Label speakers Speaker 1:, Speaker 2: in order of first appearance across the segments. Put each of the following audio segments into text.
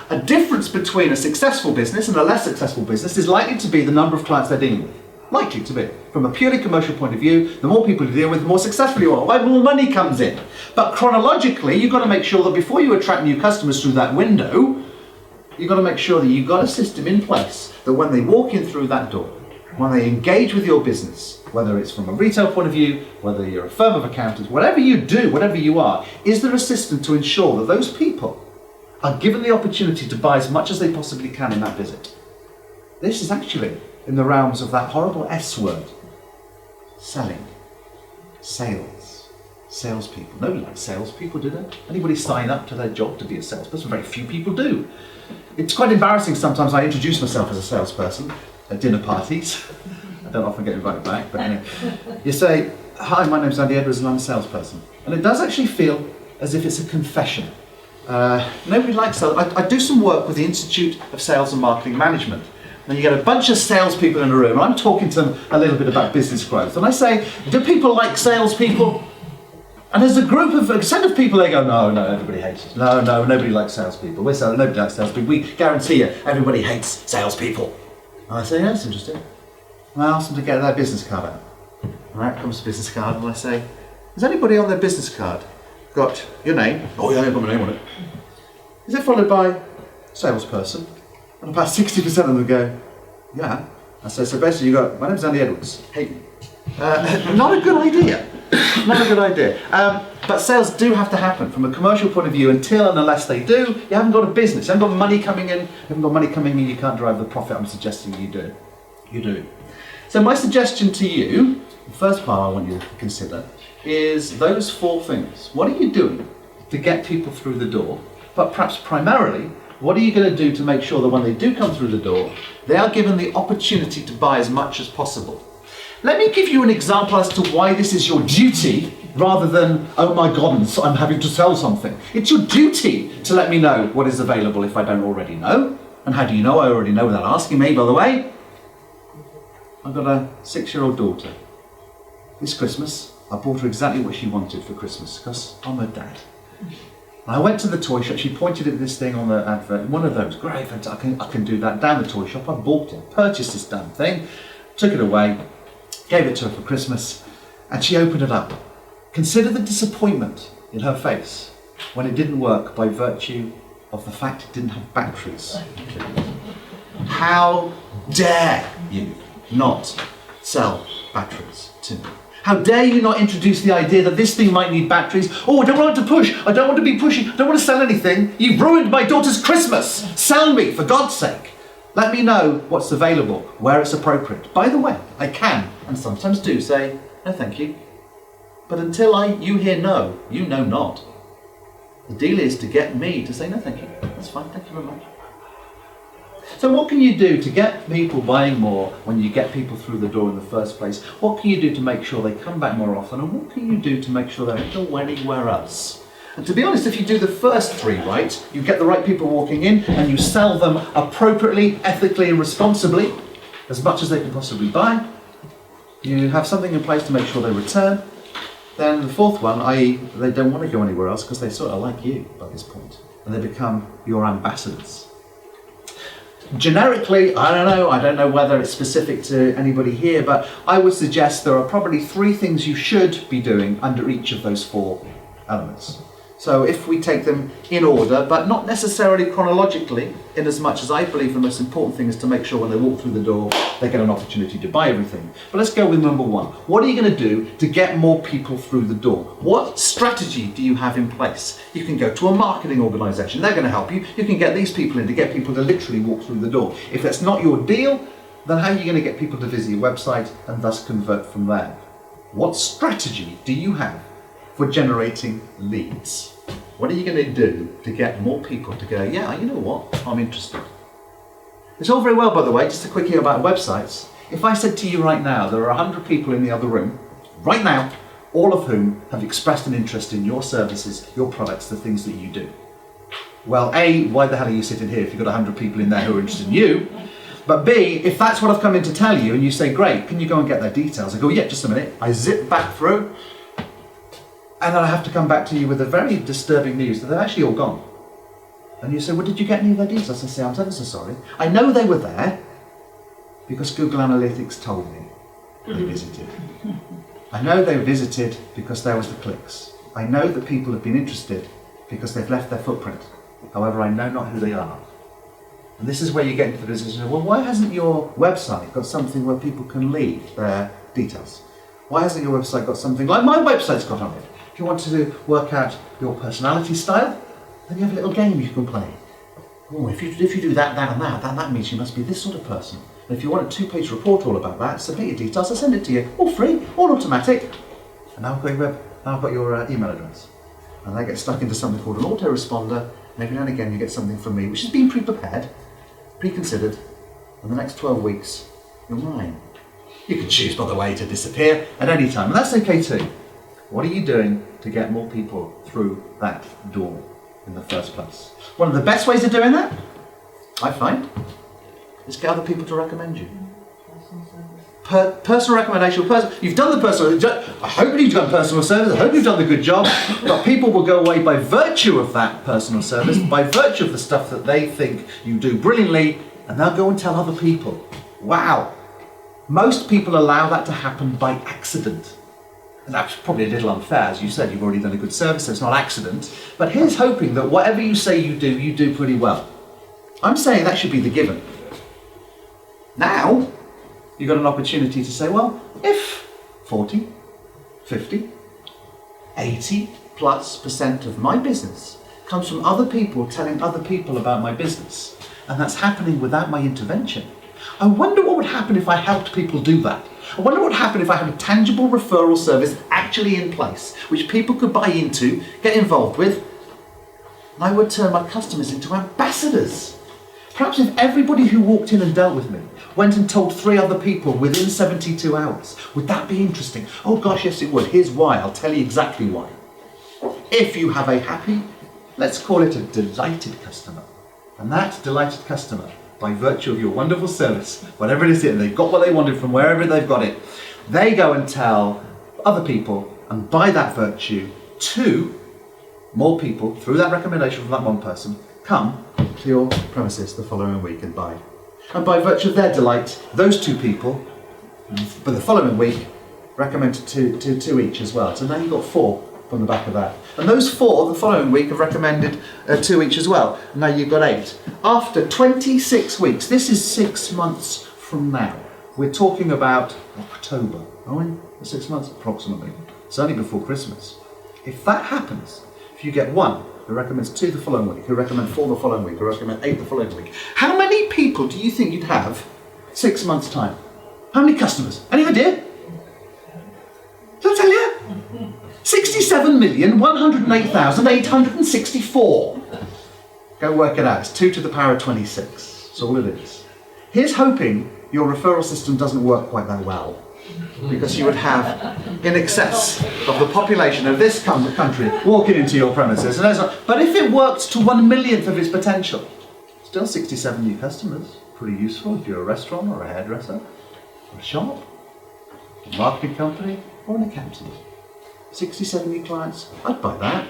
Speaker 1: a difference between a successful business and a less successful business is likely to be the number of clients they're dealing with. Likely to be. From a purely commercial point of view, the more people you deal with, the more successful you are. Why more money comes in. But chronologically, you've got to make sure that before you attract new customers through that window, you've got to make sure that you've got a system in place that when they walk in through that door, when they engage with your business, whether it's from a retail point of view, whether you're a firm of accountants, whatever you do, whatever you are, is there a system to ensure that those people are given the opportunity to buy as much as they possibly can in that visit? This is actually in the realms of that horrible S word. Selling. Sales. Salespeople. Nobody likes salespeople, do they? Anybody sign up to their job to be a salesperson? Very few people do. It's quite embarrassing sometimes. I introduce myself as a salesperson at dinner parties. I don't often get invited back, but anyway. You say, hi, my name's Andy Edwards and I'm a salesperson. And it does actually feel as if it's a confession. Nobody likes sales. I do some work with the Institute of Sales and Marketing Management. And you get a bunch of salespeople in a room, and I'm talking to them a little bit about business growth. And I say, do people like salespeople? And there's a set of people, they go, no, everybody hates it. No, nobody likes salespeople. Nobody likes salespeople. We guarantee you, everybody hates salespeople. And I say, yeah, that's interesting. And I ask them to get their business card out. All right, comes the business card, and I say, has anybody on their business card got your name? Oh yeah, I've got my name on it. Is it followed by salesperson? And about 60% of them go, yeah. I say, so basically you got, my name's Andy Edwards, hate me. Not a good idea. Not a good idea. But sales do have to happen from a commercial point of view. Until and unless they do, you haven't got a business. You haven't got money coming in. You haven't got money coming in, you can't drive the profit I'm suggesting you do. You do. So my suggestion to you, the first part I want you to consider, is those 4 things. What are you doing to get people through the door? But perhaps primarily, what are you going to do to make sure that when they do come through the door, they are given the opportunity to buy as much as possible? Let me give you an example as to why this is your duty, rather than, oh my God, I'm having to sell something. It's your duty to let me know what is available if I don't already know. And how do you know I already know without asking me, by the way? I've got a 6-year-old daughter. This Christmas, I bought her exactly what she wanted for Christmas, because I'm her dad. I went to the toy shop, she pointed at this thing on the advert, one of those, great, I can do that. Down the toy shop, I bought it, purchased this damn thing, took it away, gave it to her for Christmas, and she opened it up. Consider the disappointment in her face when it didn't work by virtue of the fact it didn't have batteries. How dare you not sell batteries to me? How dare you not introduce the idea that this thing might need batteries? Oh, I don't want it to push. I don't want to be pushy. I don't want to sell anything. You've ruined my daughter's Christmas. Sell me, for God's sake. Let me know what's available, where it's appropriate. By the way, I can, and sometimes do, say, no thank you. But until you hear no, you know not. The deal is to get me to say no thank you. That's fine, thank you very much. So what can you do to get people buying more when you get people through the door in the first place? What can you do to make sure they come back more often? And what can you do to make sure they don't go anywhere else? And to be honest, if you do the first 3 right, you get the right people walking in and you sell them appropriately, ethically and responsibly, as much as they can possibly buy. You have something in place to make sure they return. Then the 4th one, i.e. they don't want to go anywhere else because they sort of like you by this point, and they become your ambassadors. Generically, I don't know whether it's specific to anybody here, but I would suggest there are probably 3 things you should be doing under each of those 4 elements. So if we take them in order, but not necessarily chronologically, in as much as I believe the most important thing is to make sure when they walk through the door, they get an opportunity to buy everything. But let's go with number 1. What are you going to do to get more people through the door? What strategy do you have in place? You can go to a marketing organisation, they're going to help you. You can get these people in to get people to literally walk through the door. If that's not your deal, then how are you going to get people to visit your website and thus convert from there? What strategy do you have for generating leads? What are you going to do to get more people to go, yeah, you know what, I'm interested? It's all very well, by the way, just a quickie about websites. If I said to you right now, there are 100 people in the other room, right now, all of whom have expressed an interest in your services, your products, the things that you do. Well, A, why the hell are you sitting here if you've got 100 people in there who are interested in you? But B, if that's what I've come in to tell you and you say, great, can you go and get their details? I go, yeah, just a minute. I zip back through. And then I have to come back to you with the very disturbing news that they're actually all gone. And you say, well, did you get any of their details? I say, I'm ever so sorry. I know they were there because Google Analytics told me they visited. I know they visited because there was the clicks. I know that people have been interested because they've left their footprint. However, I know not who they are. And this is where you get into the business. Well, why hasn't your website got something where people can leave their details? Why hasn't your website got something like my website's got on it? If you want to work out your personality style, then you have a little game you can play. Oh, if you do that, that means you must be this sort of person. And if you want a 2-page report all about that, submit your details, I'll send it to you. All free, all automatic. And now I've got your email address. And I get stuck into something called an autoresponder, and every now and again you get something from me which has been pre-prepared, pre-considered, and the next 12 weeks, you're mine. You can choose, by the way, to disappear at any time, and that's okay too. What are you doing to get more people through that door in the first place? One of the best ways of doing that, I find, is get other people to recommend you. Personal recommendation. You've done the personal. I hope you've done personal service. I hope you've done the good job. But people will go away by virtue of that personal service, by virtue of the stuff that they think you do brilliantly, and they'll go and tell other people. Wow. Most people allow that to happen by accident. And that's probably a little unfair. As you said, you've already done a good service, so it's not accident. But here's hoping that whatever you say you do pretty well. I'm saying that should be the given. Now, you've got an opportunity to say, well, if 40, 50, 80+% of my business comes from other people telling other people about my business, and that's happening without my intervention, I wonder what would happen if I helped people do that. I wonder what would happen if I had a tangible referral service actually in place, which people could buy into, get involved with, and I would turn my customers into ambassadors. Perhaps if everybody who walked in and dealt with me went and told 3 other people within 72 hours, would that be interesting? Oh gosh, yes it would. Here's why. I'll tell you exactly why. If you have a happy, let's call it a delighted customer, and that delighted customer, by virtue of your wonderful service, whatever it is, they've got what they wanted from wherever they've got it, they go and tell other people, and by that virtue, 2 more people, through that recommendation from that one person, come to your premises the following week and buy. And by virtue of their delight, those 2 people, for the following week, recommend to 2 each as well. So now you've got 4 from the back of that. And those 4 the following week have recommended 2 each as well. And now you've got 8. After 26 weeks, this is 6 months from now. We're talking about October, aren't we? 6 months approximately. It's only before Christmas. If that happens, if you get 1 who recommends 2 the following week, who recommend 4 the following week, who recommend 8 the following week, how many people do you think you'd have 6 months' time? How many customers? Any idea? Shall I tell you? 67,108,864. Go work it out. It's 2 to the power of 26. That's all it is. Here's hoping your referral system doesn't work quite that well, because you would have in excess of the population of this country walking into your premises. But if it worked to 1/1,000,000th of its potential, still 67 new customers. Pretty useful if you're a restaurant or a hairdresser, or a shop, a marketing company, or an accountant. 67 new clients, I'd buy that.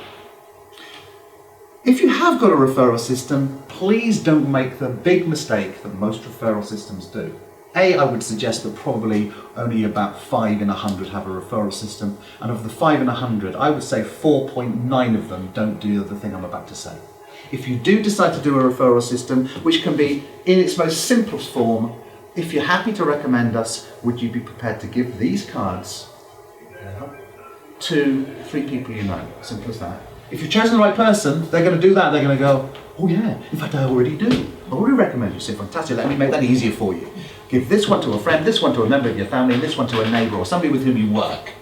Speaker 1: If you have got a referral system, please don't make the big mistake that most referral systems do. I would suggest that probably only about 5 in 100 have a referral system, and of the 5 in 100, I would say 4.9 of them don't do the thing I'm about to say. If you do decide to do a referral system, which can be in its most simplest form, if you're happy to recommend us, would you be prepared to give these cards to 3 people you know? Simple as that. If you've chosen the right person, they're going to do that. They're going to go, oh yeah, in fact I already do. I already recommend you. Say, fantastic, let me make that easier for you. Give this one to a friend, this one to a member of your family, and this one to a neighbour or somebody with whom you work.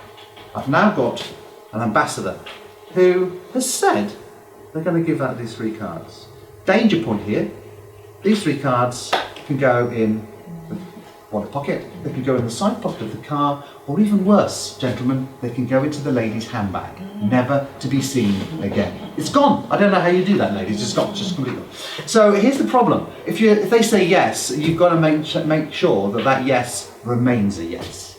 Speaker 1: I've now got an ambassador who has said they're going to give out these 3 cards. Danger point here, these 3 cards can go in the wallet pocket, they can go in the side pocket of the car, or even worse, gentlemen, they can go into the lady's handbag, never to be seen again. It's gone. I don't know how you do that, ladies. It's gone, just completely gone. So here's the problem. If they say yes, you've got to make sure that that yes remains a yes.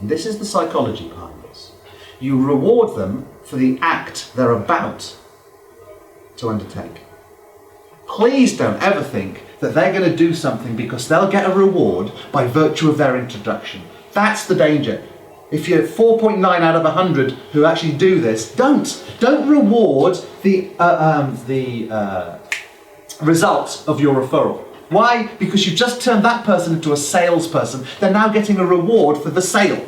Speaker 1: And this is the psychology behind this. You reward them for the act they're about to undertake. Please don't ever think that they're going to do something because they'll get a reward by virtue of their introduction. That's the danger. If you're 4.9 out of 100 who actually do this, don't reward the results of your referral. Why? Because you just turned that person into a salesperson. They're now getting a reward for the sale.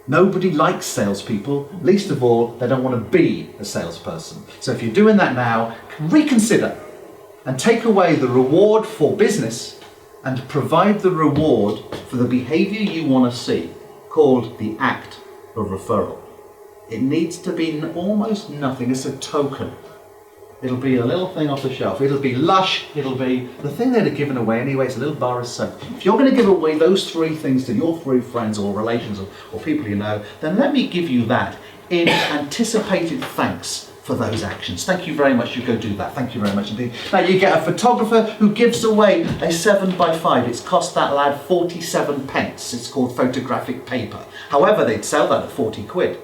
Speaker 1: Nobody likes salespeople. Least of all, they don't want to be a salesperson. So if you're doing that now, reconsider and take away the reward for business and provide the reward for the behavior you want to see, called the act of referral. It needs to be almost nothing. It's a token. It'll be a little thing off the shelf. It'll be lush. It'll be the thing that are given away anyway. It's a little bar of soap. If you're going to give away those 3 things to your 3 friends or relations or people you know, then let me give you that in anticipated thanks for those actions. Thank you very much. You go do that. Thank you very much indeed. Now you get a photographer who gives away a 7x5. It's cost that lad 47 pence. It's called photographic paper. However, they'd sell that at 40 quid.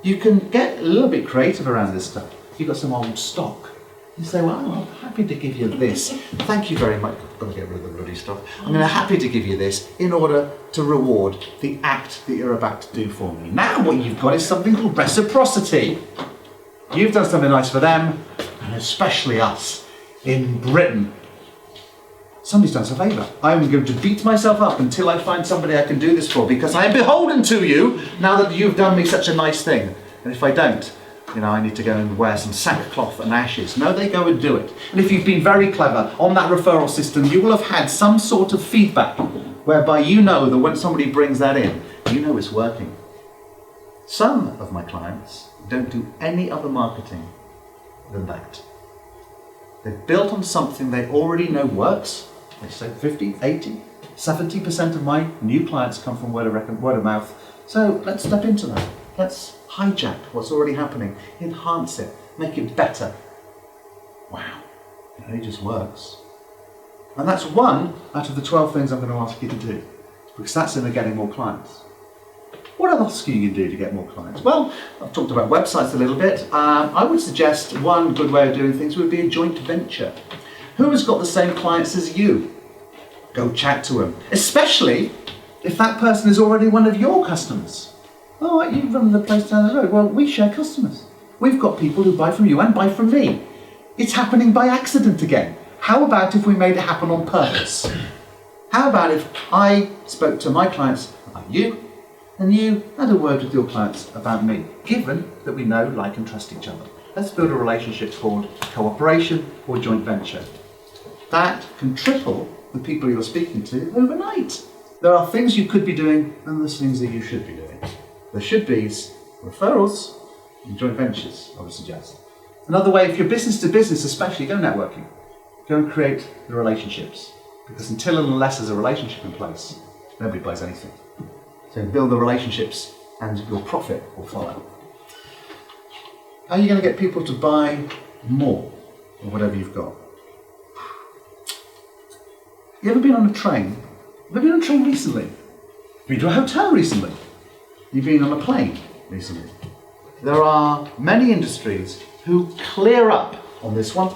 Speaker 1: You can get a little bit creative around this stuff. You've got some old stock. You say, well, I'm happy to give you this. Thank you very much. I've got to get rid of the bloody stuff. I'm happy to give you this in order to reward the act that you're about to do for me. Now what you've got is something called reciprocity. You've done something nice for them, and especially us in Britain. Somebody's done us a favour. I'm going to beat myself up until I find somebody I can do this for, because I am beholden to you now that you've done me such a nice thing. And if I don't, I need to go and wear some sackcloth and ashes. No, they go and do it. And if you've been very clever on that referral system, you will have had some sort of feedback whereby you know that when somebody brings that in, you know it's working. Some of my clients don't do any other marketing than that. They've built on something they already know works. They say 50, 80, 70% of my new clients come from word of mouth. So let's step into that. Let's hijack what's already happening, enhance it, make it better. Wow, it just works. And that's one out of the 12 things I'm going to ask you to do, because that's in the getting more clients. What else can you do to get more clients? Well, I've talked about websites a little bit. I would suggest one good way of doing things would be a joint venture. Who has got the same clients as you? Go chat to them, especially if that person is already one of your customers. Oh, you run the place down the road. Well, we share customers. We've got people who buy from you and buy from me. It's happening by accident again. How about if we made it happen on purpose? How about if I spoke to my clients about you, and you had a word with your clients about me, given that we know, like and trust each other? Let's build a relationship called cooperation or joint venture. That can triple the people you're speaking to overnight. There are things you could be doing, and there's things that you should be doing. There should be referrals and joint ventures, I would suggest. Another way, if you're business to business especially, go networking. Go and create the relationships. Because until and unless there's a relationship in place, nobody buys anything. So build the relationships and your profit will follow. How are you going to get people to buy more of whatever you've got? You ever been on a train? Have you been on a train recently? Been to a hotel recently? You've been on a plane recently? There are many industries who clear up on this one.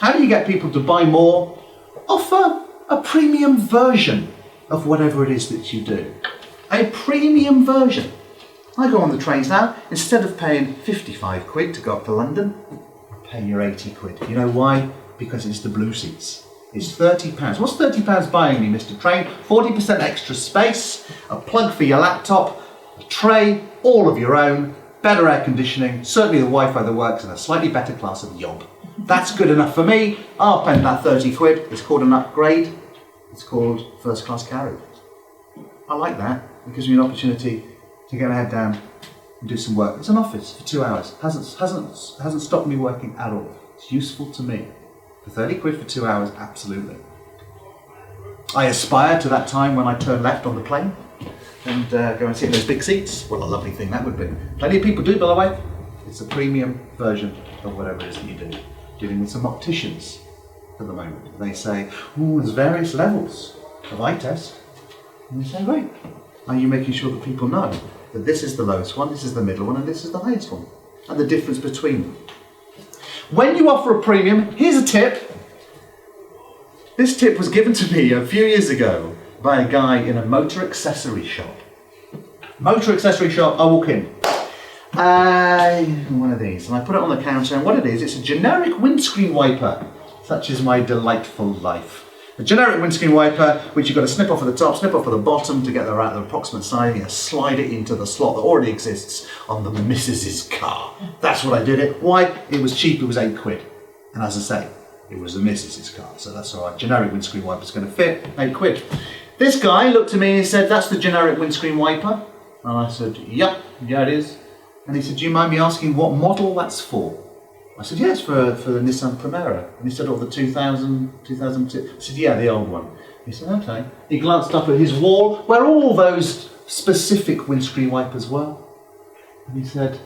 Speaker 1: How do you get people to buy more? Offer a premium version of whatever it is that you do. A premium version. I go on the trains now, instead of paying 55 quid to go up to London, I pay you 80 quid. You know why? Because it's the blue seats. It's £30. What's £30 buying me, Mr. Train? 40% extra space, a plug for your laptop, a tray, all of your own, better air conditioning, certainly the Wi-Fi that works, and a slightly better class of yob. That's good enough for me. I'll spend that 30 quid. It's called an upgrade. It's called first class carry. I like that. It gives me an opportunity to get my head down and do some work. It's an office for 2 hours. Hasn't stopped me working at all. It's useful to me. For 30 quid for 2 hours, absolutely. I aspire to that time when I turn left on the plane and go and sit in those big seats. What a lovely thing that would be. Plenty of people do, by the way. It's a premium version of whatever it is that you do. Dealing with some opticians at the moment. They say, oh, there's various levels of eye test. And you say, right, are you making sure that people know that this is the lowest one, this is the middle one, and this is the highest one? And the difference between them. When you offer a premium, here's a tip. This tip was given to me a few years ago by a guy in a motor accessory shop. Motor accessory shop, I walk in. One of these, and I put it on the counter, and what it is, it's a generic windscreen wiper. Such is my delightful life. A generic windscreen wiper, which you've got to snip off at the top, snip off at the bottom to get the approximate size, and slide it into the slot that already exists on the missus's car. That's what I did it. Why? It was cheap, it was £8. And as I say, it was the missus's car, so that's all right. Generic windscreen wiper's going to fit, £8. This guy looked at me and he said, "That's the generic windscreen wiper?" And I said, yeah, it is. And he said, "Do you mind me asking what model that's for?" I said, "Yes, for the Nissan Primera." And he said, "Oh, the 2000, 2002. I said, "Yeah, the old one." He said, "Okay." He glanced up at his wall where all those specific windscreen wipers were. And he said,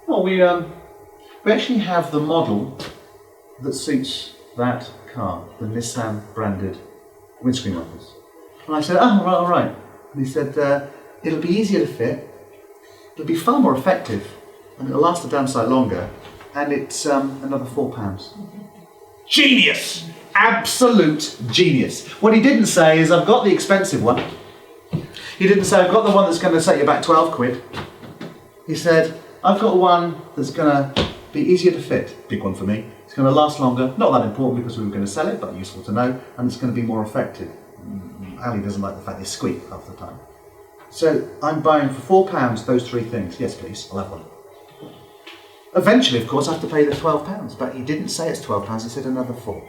Speaker 1: "Oh, we actually have the model that suits that car, the Nissan branded windscreen wipers." And I said, "Oh, right, all right." And he said, "It'll be easier to fit, it'll be far more effective, and it'll last a damn sight longer, and it's another £4. Genius! Absolute genius. What he didn't say is, "I've got the expensive one." He didn't say, "I've got the one that's going to set you back £12. He said, "I've got one that's going to be easier to fit." Big one for me. It's going to last longer. Not that important because we were going to sell it, but useful to know. And it's going to be more effective. Ali doesn't like the fact they squeak half the time. So I'm buying for £4 those three things. "Yes, please, I'll have one." Eventually, of course, I have to pay the £12, but he didn't say it's £12, he said another £4.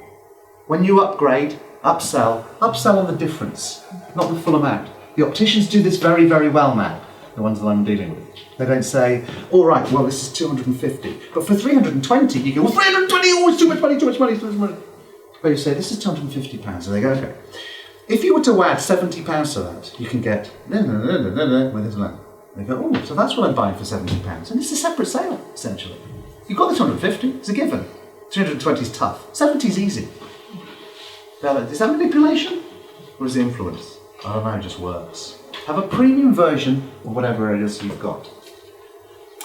Speaker 1: When you upgrade, upsell on the difference, not the full amount. The opticians do this very, very well now, the ones that I'm dealing with. They don't say, "All right, well, this is 250, but for 320, you go, 320, oh, it's too much money, too much money, too much money." But you say, "This is £250, and they go, "Okay." If you were to add £70 to that, you can get, with this loan. They go, "Oh, so that's what I'm buying for £70. And it's a separate sale, essentially. You've got the 250, it's a given. 320 is tough, 70 is easy. Now, is that manipulation? Or is it influence? I don't know, it just works. Have a premium version of whatever it is you've got.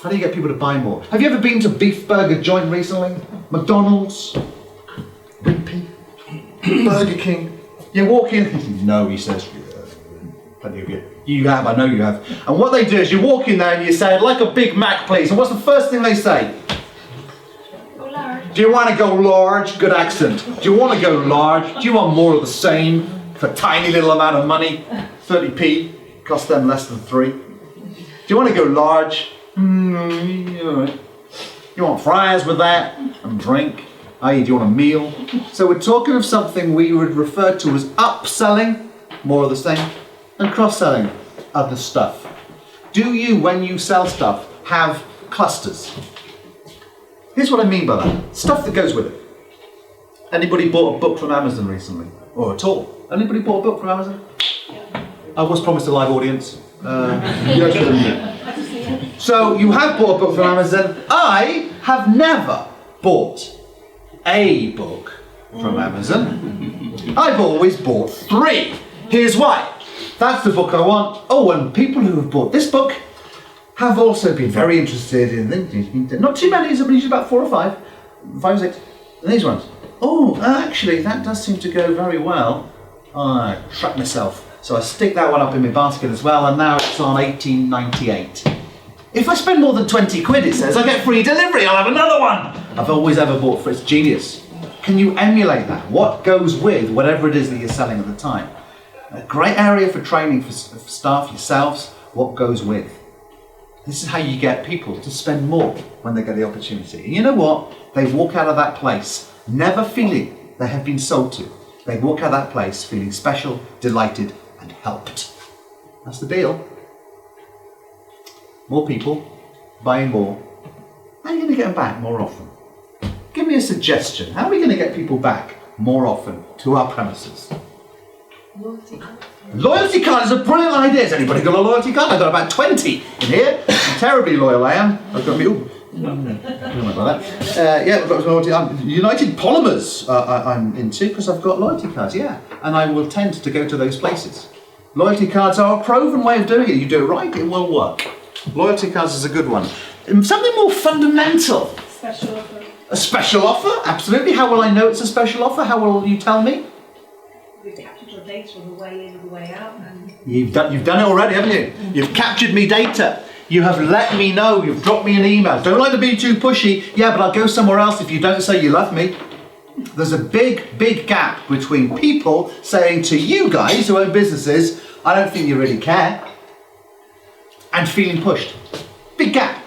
Speaker 1: How do you get people to buy more? Have you ever been to Beef Burger Joint recently? McDonald's? Wimpy? Burger King? You walk in, "No," he says, "plenty of you." You have, I know you have. And what they do is you walk in there and you say, "I'd like a Big Mac, please." And what's the first thing they say?
Speaker 2: Go large.
Speaker 1: "Do you want to go large?" Good accent. "Do you want to go large? Do you want more of the same for a tiny little amount of money? 30p, cost them less than 3. Do you want to go large? You want fries with that and drink? I.e., do you want a meal?" So we're talking of something we would refer to as upselling, more of the same, and cross-selling, other stuff. Do you, when you sell stuff, have clusters? Here's what I mean by that. Stuff that goes with it. Anybody bought a book from Amazon recently? Or at all? Anybody bought a book from Amazon? I was promised a live audience. Yes. So you have bought a book from Amazon. I have never bought a book from Amazon. I've always bought 3. Here's why. That's the book I want. Oh, and people who have bought this book have also been very interested in not too many, it's usually about 4 or 5 or 6. And these ones. Oh, actually, that does seem to go very well. I trapped myself. So I stick that one up in my basket as well, and now it's on $18.98. If I spend more than 20 quid, it says, I get free delivery, I'll have another one. I've always ever bought for it's genius. Can you emulate that? What goes with whatever it is that you're selling at the time? A great area for training for staff, yourselves, what goes with. This is how you get people to spend more when they get the opportunity. And you know what? They walk out of that place never feeling they have been sold to. They walk out of that place feeling special, delighted, and helped. That's the deal. More people, buying more. How are you going to get them back more often? Give me a suggestion. How are we going to get people back more often to our premises?
Speaker 2: Loyalty card.
Speaker 1: Loyalty card is a brilliant idea. Has anybody got a loyalty card? I've got about 20 in here. I'm terribly loyal I am. I've got me. Don't worry about that. Yeah, I've got loyalty. United Polymers I'm into because I've got loyalty cards, yeah. And I will tend to go to those places. Loyalty cards are a proven way of doing it. You do it right, it will work. Loyalty cards is a good one. Something more fundamental.
Speaker 2: Special offer.
Speaker 1: A special offer? Absolutely. How will I know it's a special offer? How will you tell me?
Speaker 2: We've captured your data on the way in and the way out. And
Speaker 1: You've done it already, haven't you? You've captured me data. You have let me know. You've dropped me an email. Don't like to be too pushy. Yeah, but I'll go somewhere else if you don't say you love me. There's a big gap between people saying to you guys who own businesses, I don't think you really care, and feeling pushed. Big gap.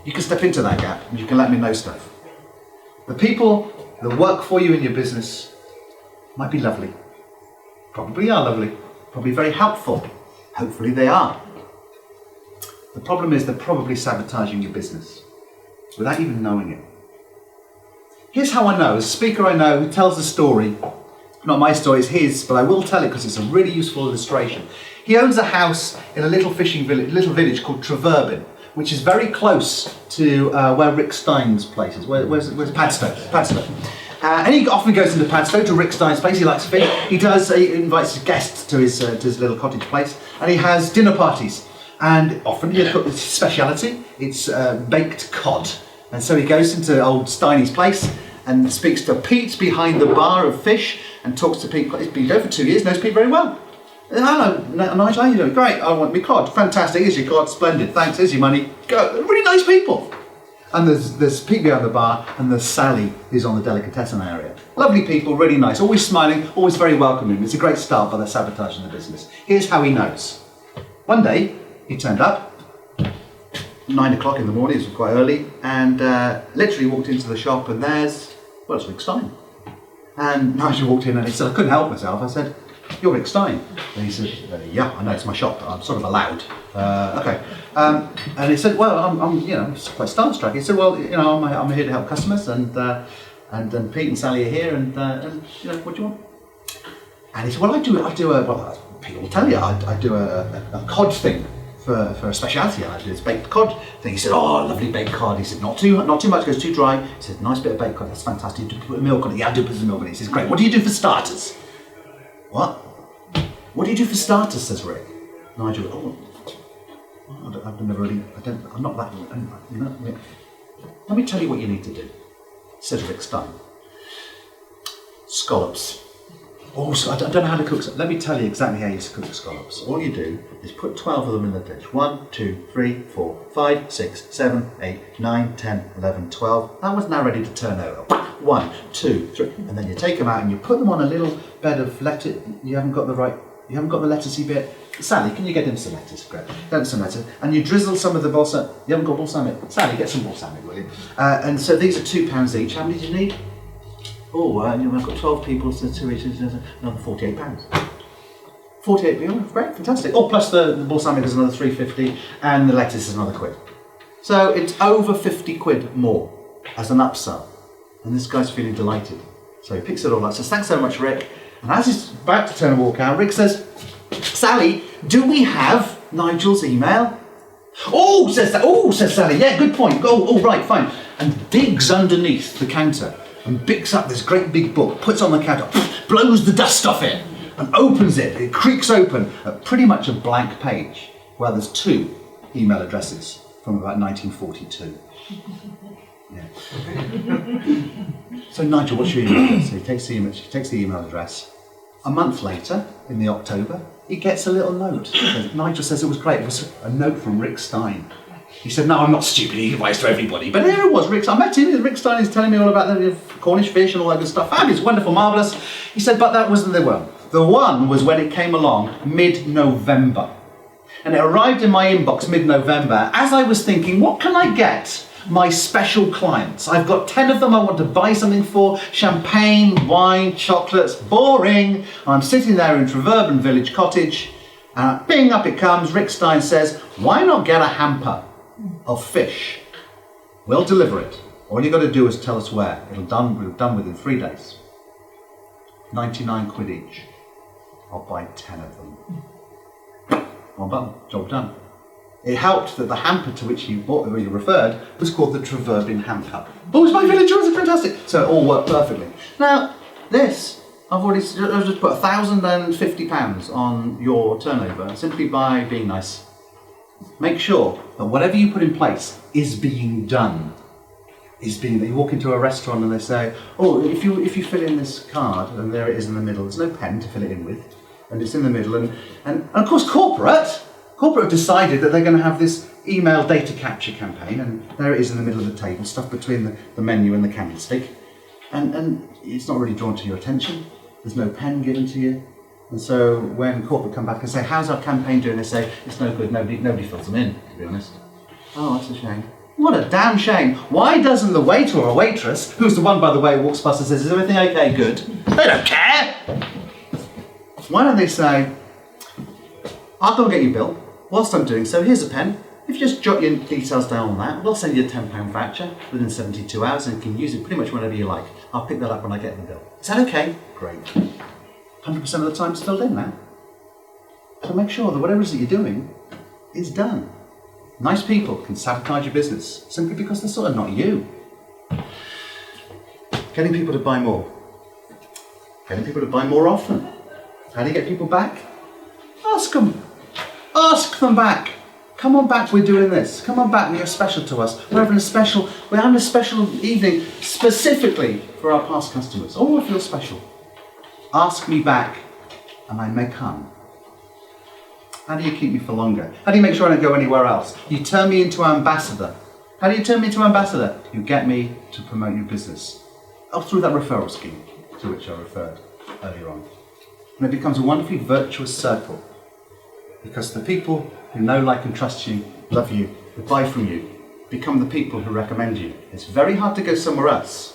Speaker 1: You can step into that gap and you can let me know stuff. The people that work for you in your business might be lovely. Probably are lovely. Probably very helpful. Hopefully they are. The problem is they're probably sabotaging your business without even knowing it. Here's how I know. As a speaker I know who tells a story. Not my story, it's his, but I will tell it because it's a really useful illustration. He owns a house in a little village called Treverben, which is very close to where Rick Stein's place is. Where's Padstow? And he often goes into Padstow to Rick Stein's place. He likes fish. He invites guests to his little cottage place, and he has dinner parties. And often he'll cook his speciality. It's baked cod. And so he goes into old Steiny's place and speaks to Pete behind the bar of fish and talks to Pete. He's been there for 2 years, knows Pete very well. Hello, Nigel, how you doing? Great, I want me cod. Fantastic, here's your cod, splendid. Thanks, here's your money. Go. Really nice people. And there's Pete behind the bar, and there's Sally, who's on the delicatessen area. Lovely people, really nice, always smiling, always very welcoming. It's a great start, but they're sabotaging the business. Here's how he knows. One day, he turned up, 9 o'clock in the morning, it was quite early, and literally walked into the shop, and it's Rick Stein. And Nigel walked in and he said, I couldn't help myself. I said, you're Rick Stein. And he said, yeah, I know, it's my shop. I'm sort of allowed. Okay. And he said, well, I'm quite starstruck. He said, well, I'm here to help customers, and Pete and Sally are here, and what do you want? And he said, well, Pete will tell you, I do a cod thing for a speciality. I do this baked cod thing. He said, oh, lovely baked cod. He said, not too much, goes too dry. He said, nice bit of baked cod, that's fantastic. Do you put milk on it? Yeah, I do put some milk on it. He says, great. What do you do for starters? What? What do you do for starters, says Rick. Nigel, I've never really, I'm not that, let me tell you what you need to do, says Rick Stein. Scallops. Oh, so I don't know how to cook. Let me tell you exactly how you cook the scallops. All you do is put 12 of them in the dish. 1, 2, 3, 4, 5, 6, 7, 8, 9, 10, 11, 12. That one's now ready to turn over. 1, 2, 3. And then you take them out and you put them on a little bed of lettuce. You haven't got the lettucey bit. Sally, can you get him some lettuce? Great. Get some lettuce. And you drizzle some of the balsamic. You haven't got balsamic? Sally, get some balsamic, will you? And so these are £2 each. How many do you need? Oh, I've got 12 people, so 2 each, another £48. 48, great, fantastic. Oh, plus the balsamic is another £3.50, and the lettuce is another £1. So it's over £50 more as an upsell. And this guy's feeling delighted. So he picks it all up, says, thanks so much, Rick. And as he's about to turn and walk out, Rick says, Sally, do we have Nigel's email? Oh, says Sally, yeah, good point. Oh, right, fine. And digs underneath the counter and picks up this great big book, puts it on the counter, blows the dust off it, and opens it. It creaks open at pretty much a blank page, where there's 2 email addresses from about 1942. Yeah. So Nigel, what's your email address? So he takes the email address. A month later, in the October, he gets a little note. Nigel says it was great. It was a note from Rick Stein. He said, no, I'm not stupid, he writes to everybody. But there it was, I met him, Rick Stein is telling me all about the Cornish fish and all that good stuff. Fabulous, wonderful, marvellous. He said, but that wasn't the one. The one was when it came along mid-November. And it arrived in my inbox mid-November as I was thinking, what can I get my special clients? I've got 10 of them I want to buy something for. Champagne, wine, chocolates, boring. I'm sitting there in Treverben Village Cottage. Bing, up it comes. Rick Stein says, why not get a hamper of fish? We'll deliver it. All you got to do is tell us where. We're done within 3 days. £99 each. I'll buy 10 of them. One button, job done. It helped that the hamper to which you referred was called the Treverben hamper. Oh, it's my village, it's fantastic. So it all worked perfectly. Now, this, I've just put £1,050 on your turnover simply by being nice. Make sure that whatever you put in place is being done. you walk into a restaurant and they say, oh, if you fill in this card, and there it is in the middle, there's no pen to fill it in with, and it's in the middle, and of course corporate have decided that they're going to have this email data capture campaign, and there it is in the middle of the table, stuff between the menu and the candlestick, and it's not really drawn to your attention, there's no pen given to you, and so when corporate come back and say, how's our campaign doing, they say, it's no good, nobody fills them in, to be honest. Oh, that's a shame. What a damn shame. Why doesn't the waiter or waitress, who's the one, by the way, who walks past and says, is everything okay, good? They don't care. Why don't they say, I'll go and get your bill. Whilst I'm doing so, here's a pen. If you just jot your details down on that, we'll send you a £10 voucher within 72 hours and you can use it pretty much whenever you like. I'll pick that up when I get the bill. Is that okay? Great. 100% of the time it's filled in now. So make sure that whatever it is that you're doing is done. Nice people can sabotage your business simply because they're sort of not you. Getting people to buy more. Getting people to buy more often. How do you get people back? Ask them. Ask them back. Come on back, we're doing this. Come on back, you're special to us. We're having a special evening specifically for our past customers. Oh, I feel special. Ask me back and I may come. How do you keep me for longer? How do you make sure I don't go anywhere else? You turn me into an ambassador. How do you turn me into an ambassador? You get me to promote your business. Oh, through that referral scheme to which I referred earlier on. And it becomes a wonderfully virtuous circle. Because the people who know, like and trust you, love you, who buy from you, become the people who recommend you. It's very hard to go somewhere else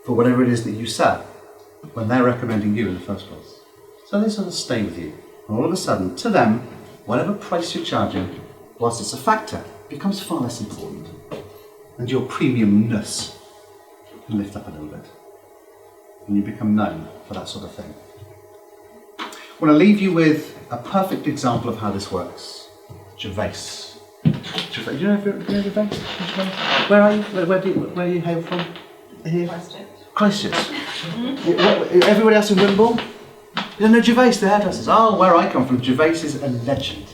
Speaker 1: for whatever it is that you sell when they're recommending you in the first place. So they sort of stay with you. And all of a sudden, to them, whatever price you're charging, whilst it's a factor, becomes far less important. And your premiumness can lift up a little bit. And you become known for that sort of thing. I want to leave you with a perfect example of how this works. Gervais. Do you know Gervais? Where are you? Where you hail from? Here? Christchurch. Everybody else in Wimborne? You don't know Gervais, the hairdressers? Oh, where I come from, Gervais is a legend.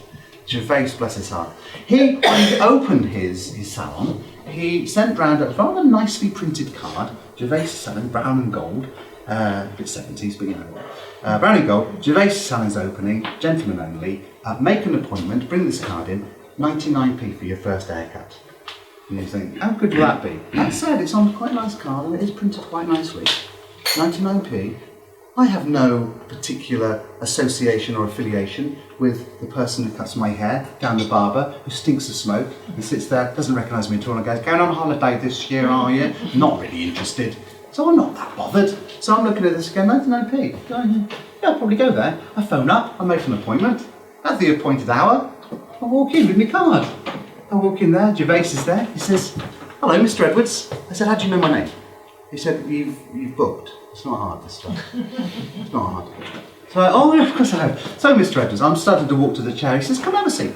Speaker 1: Gervais, bless his heart. When he opened his salon, he sent round a rather nicely printed card, Gervais selling brown and gold, a bit 70s, but you know. Brown and gold, Gervais salon's opening, gentlemen only, make an appointment, bring this card in, 99p for your first haircut. And you think, how good will that be? That said, it's on quite a nice card and it is printed quite nicely. 99p. I have no particular association or affiliation with the person who cuts my hair, down the barber, who stinks of smoke and sits there, doesn't recognise me at all and goes, going on holiday this year, are you? Not really interested. So I'm not that bothered. So I'm looking at this again, 99p. Yeah, I'll probably go there. I phone up, I make an appointment. At the appointed hour, I walk in with my card. I walk in there, Gervais is there. He says, hello, Mr. Edwards. I said, how do you know my name? He said, you've booked. It's not hard, this stuff. It's not hard. So yeah, of course I have. So, Mr. Edwards, I'm starting to walk to the chair. He says, come have a seat.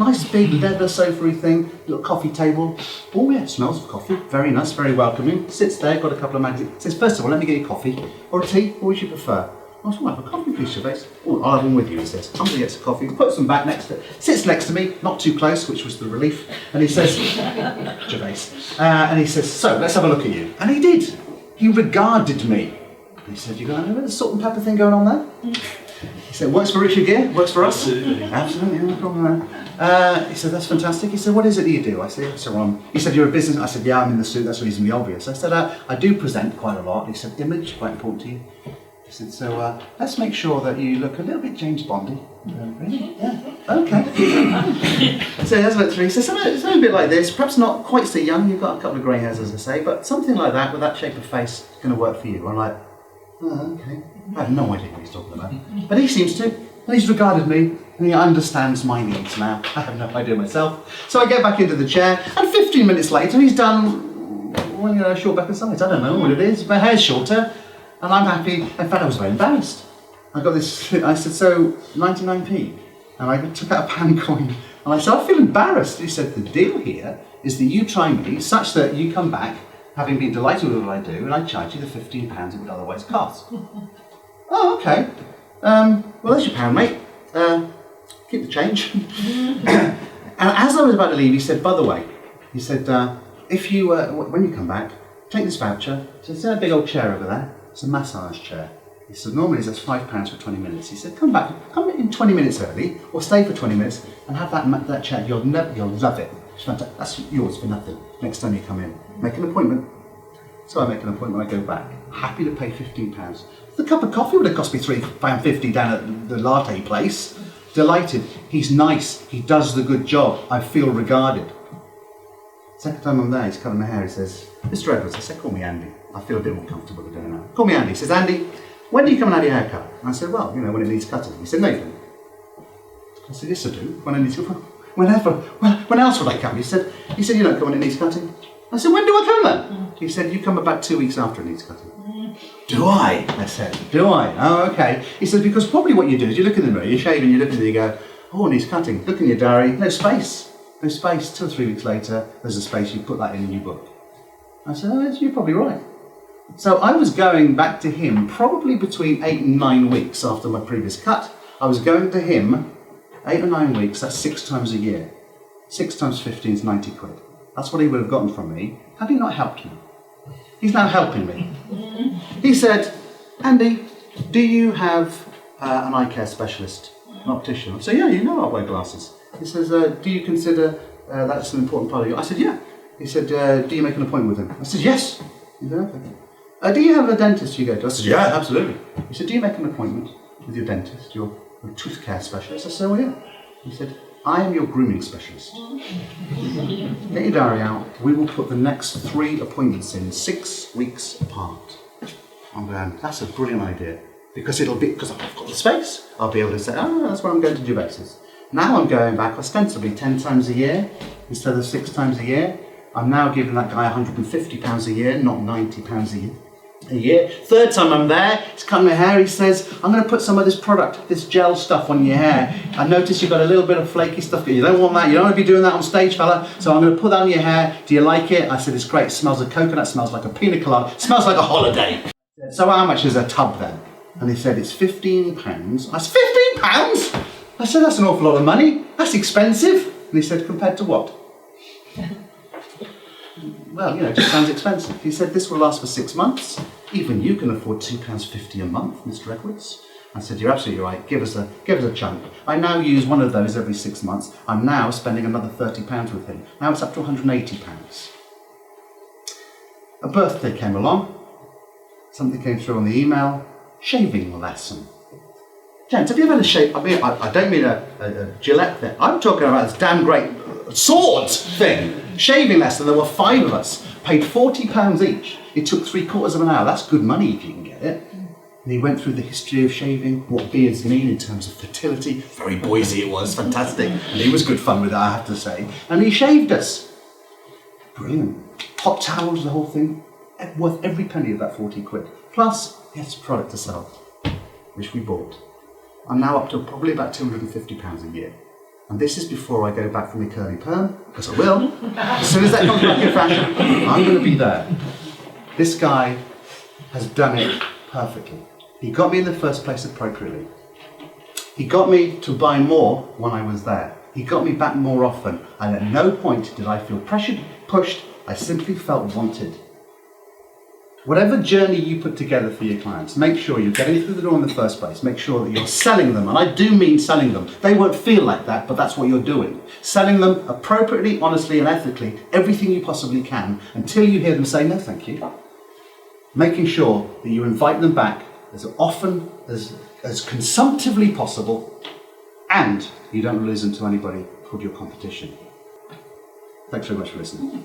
Speaker 1: Nice big leather sofa-y thing, little coffee table. Oh yeah, it smells of coffee. Very nice, very welcoming. Sits there, got a couple of magazines. Says, first of all, let me get you coffee. Or a tea, what would you prefer? I said, well, have a coffee, please, Gervais. Oh, I'll have one with you, he says. I'm going to get some coffee. Puts them back next to it. Sits next to me, not too close, which was the relief. And he says, Gervais. And he says, so, let's have a look at you. And he did. He regarded me. He said, you got a bit of salt and pepper thing going on there? He said, works for Richard Gere, works for us. Absolutely, no problem there. He said, that's fantastic. He said, what is it that you do? I said, so he said, you're a business. I said, yeah, I'm in the suit, that's reasonably obvious. I said, I do present quite a lot. He said, image, quite important to you. He said, so let's make sure that you look a little bit James Bondy. Really? Yeah. Okay. So he has about three. He says, it's a little bit like this, perhaps not quite so young, you've got a couple of grey hairs, as I say, but something like that, with that shape of face, is going to work for you. I'm like, oh, okay. I have no idea what he's talking about. But he seems to. And he's regarded me, and he understands my needs now. I have no idea myself. So I get back into the chair, and 15 minutes later, he's done, well, you know, short back and sides. I don't know what it is. My hair's shorter, and I'm happy. In fact, I was very embarrassed. I got this, I said, so, 99p. And I took out a pound coin, and I said, I feel embarrassed. He said, the deal here is that you try me such that you come back, having been delighted with what I do, and I charge you the £15 it would otherwise cost. Oh, okay. Well, there's your pound, mate. Keep the change. And as I was about to leave, he said, by the way, he said, if you, when you come back, take this voucher. So there's a big old chair over there. It's a massage chair. He said, normally that's £5 for 20 minutes. He said, come in 20 minutes early, or stay for 20 minutes and have that chair. You'll love it. It's fantastic. That's yours for nothing. Next time you come in, make an appointment. So I make an appointment, I go back. Happy to pay £15. The cup of coffee would have cost me £3.50 down at the latte place. Delighted. He's nice. He does the good job. I feel regarded. Second time I'm there, he's cutting my hair. He says, Mr. Edwards, I said, call me Andy. I feel a bit more comfortable with doing that. Call me Andy. He says, Andy, when do you come and have your haircut? And I said, well, when it needs cutting. He said, Nathan. I said, yes, I do. When it needs cutting. Whenever. When else would I come? He said, you don't come when it needs cutting. I said, when do I come then? He said, you come about 2 weeks after it needs cutting. Do I? I said, do I? Oh, okay. He said, because probably what you do is you look in the mirror, you're shaving, you look in there, you go, oh, it needs cutting. Look in your diary, no space. No space. 2 or 3 weeks later, there's a space, you put that in your book. I said, oh, you're probably right. So I was going back to him probably between 8 and 9 weeks after my previous cut. I was going to him 8 or 9 weeks, that's 6 times a year. 6 times 15 is 90 quid. That's what he would have gotten from me had he not helped me. He's now helping me. He said, Andy, do you have an eye care specialist, an optician? I said, yeah, you know I wear glasses. He says, do you consider that's an important part of you? I said, yeah. He said, do you make an appointment with him? I said, yes. He said, okay. Do you have a dentist you go to? I said, yeah, absolutely. He said, do you make an appointment with your dentist, your tooth care specialist? I said, oh yeah. He said, I am your grooming specialist. Get your diary out. We will put the next 3 appointments in 6 weeks apart. I'm going, that's a brilliant idea. Because because I've got the space, I'll be able to say, oh, that's where I'm going to do basis. Now I'm going back ostensibly 10 times a year instead of 6 times a year. I'm now giving that guy £150 a year, not £90 a year. Third time I'm there, he's cutting my hair, he says, I'm going to put some of this product, this gel stuff on your hair. I notice you've got a little bit of flaky stuff, you don't want that, you don't want to be doing that on stage, fella, so I'm going to put that on your hair. Do you like it? I said, it's great, it smells of coconut, smells like a pina colada, smells like a holiday. So how much is a tub then? And he said, it's £15. I said, £15? I said, that's an awful lot of money, that's expensive. And he said, compared to what? Well, it just sounds expensive. He said, this will last for 6 months. Even you can afford £2.50 a month, Mr. Edwards. I said, you're absolutely right. Give us a chunk. I now use one of those every 6 months. I'm now spending another £30 with him. Now it's up to £180. A birthday came along. Something came through on the email. Shaving lesson. Gents, have you ever had a shave? I mean, I don't mean a Gillette thing. I'm talking about this damn great sword thing. Shaving lesson. There were 5 of us. Paid £40 each. It took 3/4 of an hour. That's good money if you can get it. And he went through the history of shaving, what beards mean in terms of fertility. Very Boise it was, fantastic. And he was good fun with it, I have to say. And he shaved us. Brilliant. Hot towels, the whole thing. Worth every penny of that 40 quid. Plus, he has a product to sell, which we bought. I'm now up to probably about £250 a year. And this is before I go back from the curly perm, because I will. As soon as that comes back in fashion, I'm going to be there. This guy has done it perfectly. He got me in the first place appropriately. He got me to buy more when I was there. He got me back more often. And at no point did I feel pressured, pushed. I simply felt wanted. Whatever journey you put together for your clients, make sure you're getting through the door in the first place. Make sure that you're selling them, and I do mean selling them. They won't feel like that, but that's what you're doing. Selling them appropriately, honestly, and ethically, everything you possibly can, until you hear them say, no, thank you. Making sure that you invite them back as often, as consumptively possible, and you don't lose them to anybody called your competition. Thanks very much for listening.